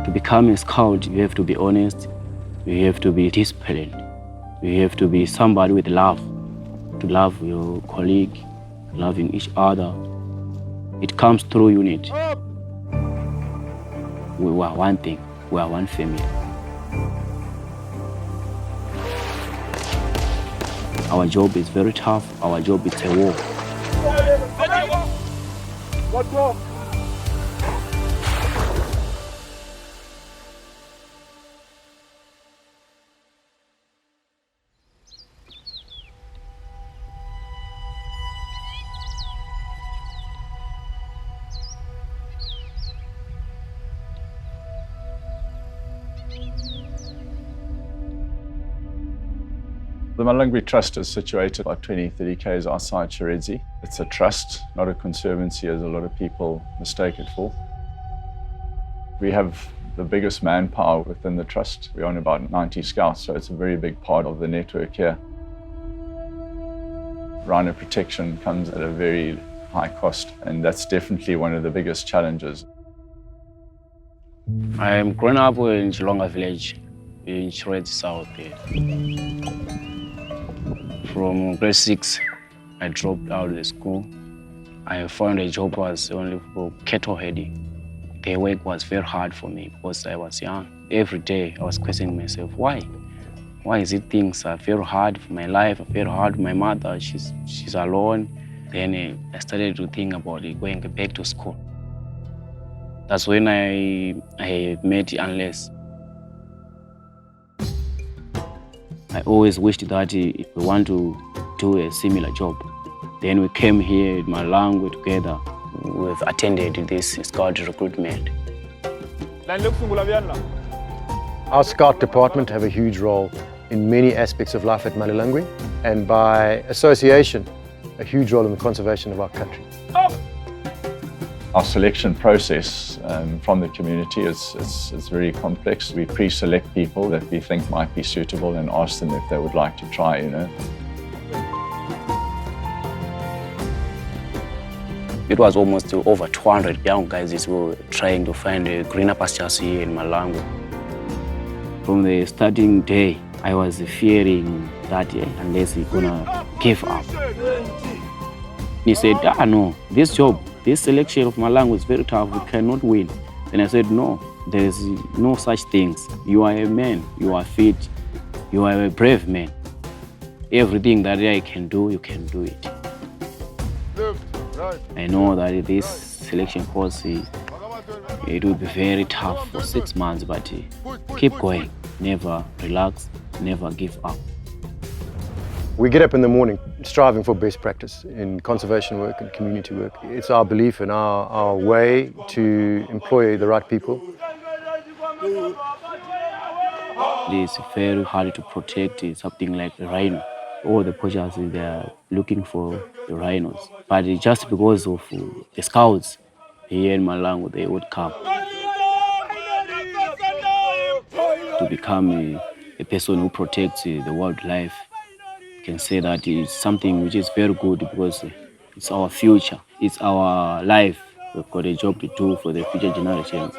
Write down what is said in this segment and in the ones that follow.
To become a scout, you have to be honest, you have to be disciplined, you have to be somebody with love, to love your colleague, loving each other. It comes through unity. We are one thing, we are one family. Our job is very tough, our job is a war. What war? The Malilangwe Trust is situated about 20-30 km outside Chiredzi. It's a trust, not a conservancy as a lot of people mistake it for. We have the biggest manpower within the trust. We own about 90 scouts, so it's a very big part of the network here. Rhino protection comes at a very high cost, and that's definitely one of the biggest challenges. I am grown up in Chilonga village in Chiredzi South. From grade 6, I dropped out of the school. I found a job was only for cattle herding. The work was very hard for me because I was young. Every day I was questioning myself, why? Why is it things are very hard for my life, very hard for my mother, she's alone. Then I started to think about going back to school. That's when I met Unless. I always wished that if we want to do a similar job, then we came here in Malilangwe together. We've attended this scout recruitment. Our scout department have a huge role in many aspects of life at Malilangwe, and by association, a huge role in the conservation of our country. Our selection process from the community is very complex. We pre-select people that we think might be suitable and ask them if they would like to try, It was almost over 200 young guys who were trying to find a greener pastures here in Malilangwe. From the starting day, I was fearing that unless we're gonna give up. He said, no, this selection of Malilangwe is very tough, we cannot win. Then I said, no, there is no such things. You are a man, you are fit, you are a brave man. Everything that I can do, you can do it. I know that this selection course, it will be very tough for 6 months, but keep going, never relax, never give up. We get up in the morning striving for best practice in conservation work and community work. It's our belief and our way to employ the right people. It's very hard to protect something like a rhino. All the poachers, they are looking for the rhinos. But just because of the scouts here in Malilangwe, they would come to become a person who protects the wildlife. Can say that it's something which is very good because it's our future, it's our life. We've got a job to do for the future generations.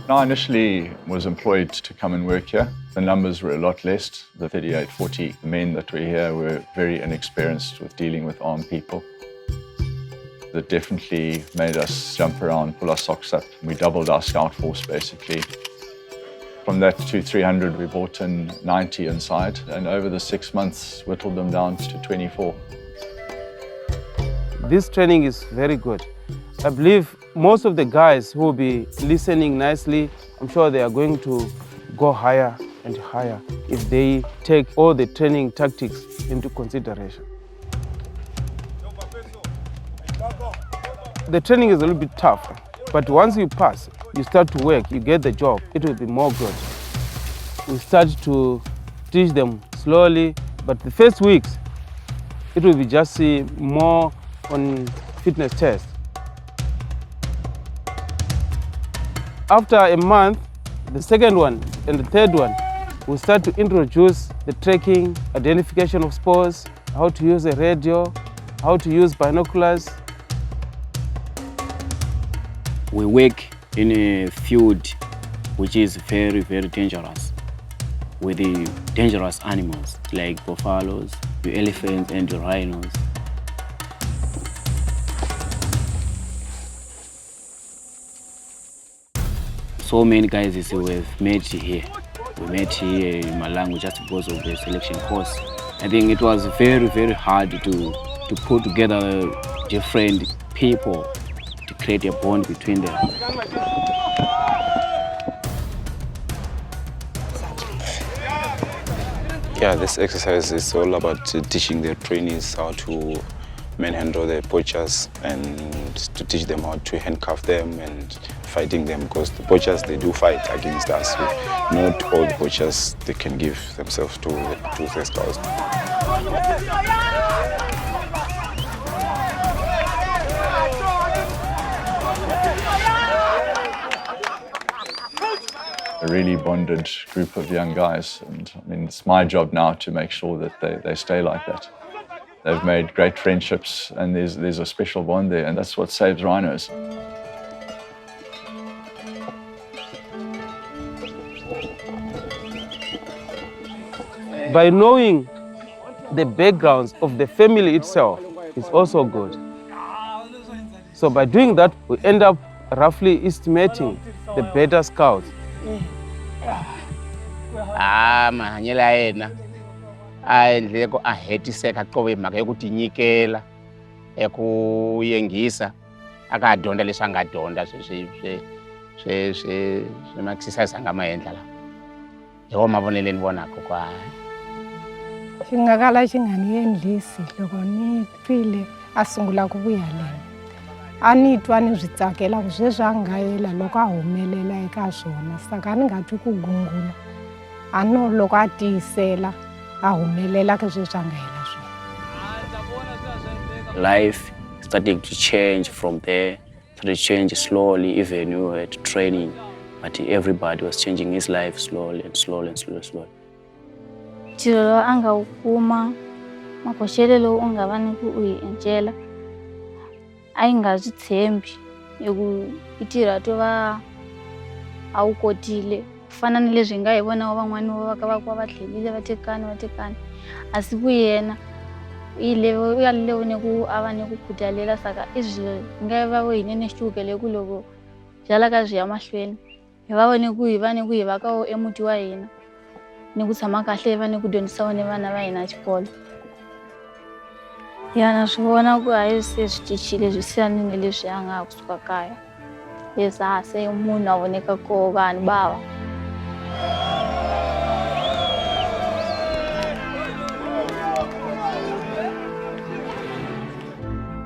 I initially was employed to come and work here. The numbers were a lot less. The 38, 40 men that were here were very inexperienced with dealing with armed people. That definitely made us jump around, pull our socks up. We doubled our scout force basically. From that to 300, we brought in 90 inside, and over the 6 months, whittled them down to 24. This training is very good. I believe most of the guys who will be listening nicely, I'm sure they are going to go higher and higher if they take all the training tactics into consideration. The training is a little bit tough, but once you pass, you start to work, you get the job, it will be more good. We start to teach them slowly, but the first weeks, it will be just more on fitness tests. After a month, the second one and the third one, we start to introduce the tracking, identification of spores, how to use a radio, how to use binoculars. We work in a field which is very, very dangerous, with the dangerous animals like buffaloes, the elephants and the rhinos. So many guys we've met here. We met here in Malilangwe just because of the selection course. I think it was very, very hard to put together different people to create a bond between them. Yeah, this exercise is all about teaching the trainees how to manhandle the poachers and to teach them how to handcuff them and fighting them, because the poachers, they do fight against us. Not all the poachers, they can give themselves to the scouts. A really bonded group of young guys, and I mean, it's my job now to make sure that they stay like that. They've made great friendships, and there's a special bond there, and that's what saves rhinos. By knowing the backgrounds of the family itself is also good. So by doing that, we end up roughly estimating the better scouts. Mahanyelo ya yena a endle ku a hetiseka qobe mhaka yo kuti nyikela eku yengisa aka dyondza leswi nga dyondza swi ma exercise anga ma endla la hi mavonele ni vonaka kwa xi nga kala xi nga ni endlisi loko ni twile a sungula ku vuya lena a ni twa ni swi tsakela ku sweswi a nga yela loko a humelela eka swona saka ni nga twi ku gungula a no loko a tiyisela a humelela ka sweswi a nga yela swona. Life started to change from there, started to change slowly, even we were at training, but everybody was changing his life slowly and slowly and slowly, slowly. Chilo anga ukuma maposhele lo unga vani ku uyenjela ainga zitsembi yoku itira to va awukotile kufana ni leswi nga yivona van'wani va ka va kwa va tlhelile vatekani asi ku yena ile uyalile ku avane ku khutalela saka izwi nga va vo yinene xicukele ku loko jala ka zwi ya mahlweni hi va vone ku hi va ka emuti wa hina ni ku tshama kahle va ni ku dyondzisa vana va hina xikolo. Yana swi vona ku a hi se swi cincile swi siyanile leswi a nga kusuka kaya lesa se munhu a voneka ko vanhu bava.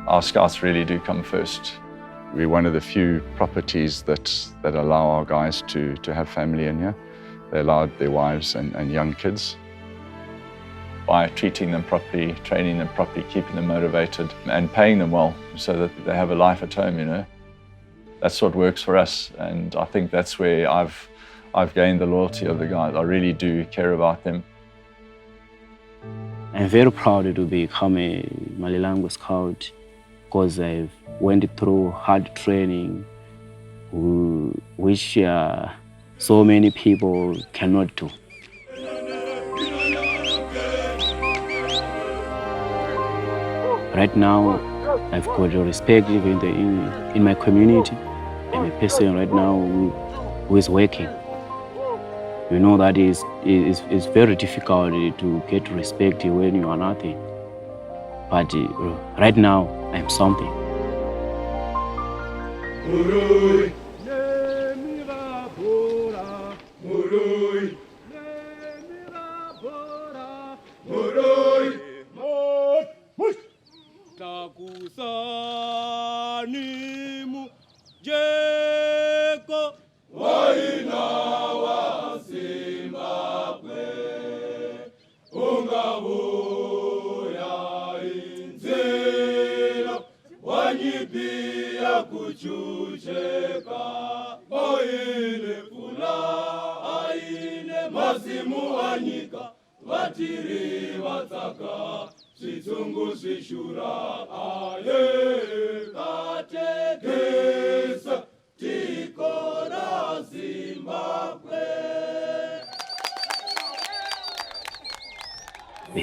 Our scouts really do come first. We're one of the few properties that allow our guys to have family in here. They allowed their wives and young kids. By treating them properly, training them properly, keeping them motivated and paying them well so that they have a life at home, you know. That's what works for us, and I think that's where I've gained the loyalty of the guys. I really do care about them. I'm very proud to become a Malilangwe Scout because I've went through hard training which so many people cannot do. Right now, I've got respect even in my community. I'm a person right now who is working. You know that it's very difficult to get respect when you are nothing. But right now, I'm something.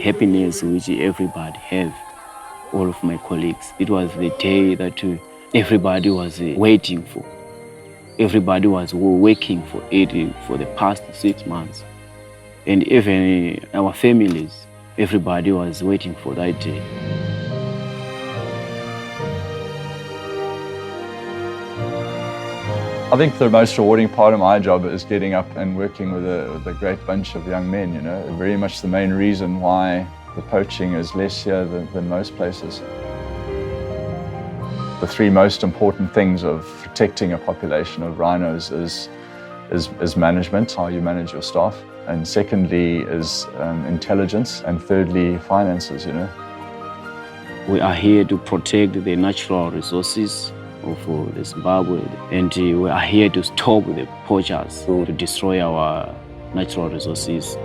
happiness which everybody have, all of my colleagues. It was the day that everybody was waiting for. Everybody was working for it for the past 6 months. And even our families, everybody was waiting for that day. I think the most rewarding part of my job is getting up and working with a great bunch of young men, you know. Very much the main reason why the poaching is less here than most places. The three most important things of protecting a population of rhinos is management, how you manage your staff, and secondly is intelligence, and thirdly finances, you know. We are here to protect the natural resources of the Zimbabwe, and we are here to stop the poachers to destroy our natural resources.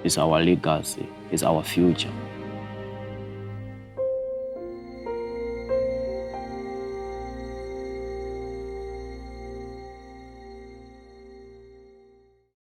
It's our legacy, it's our future.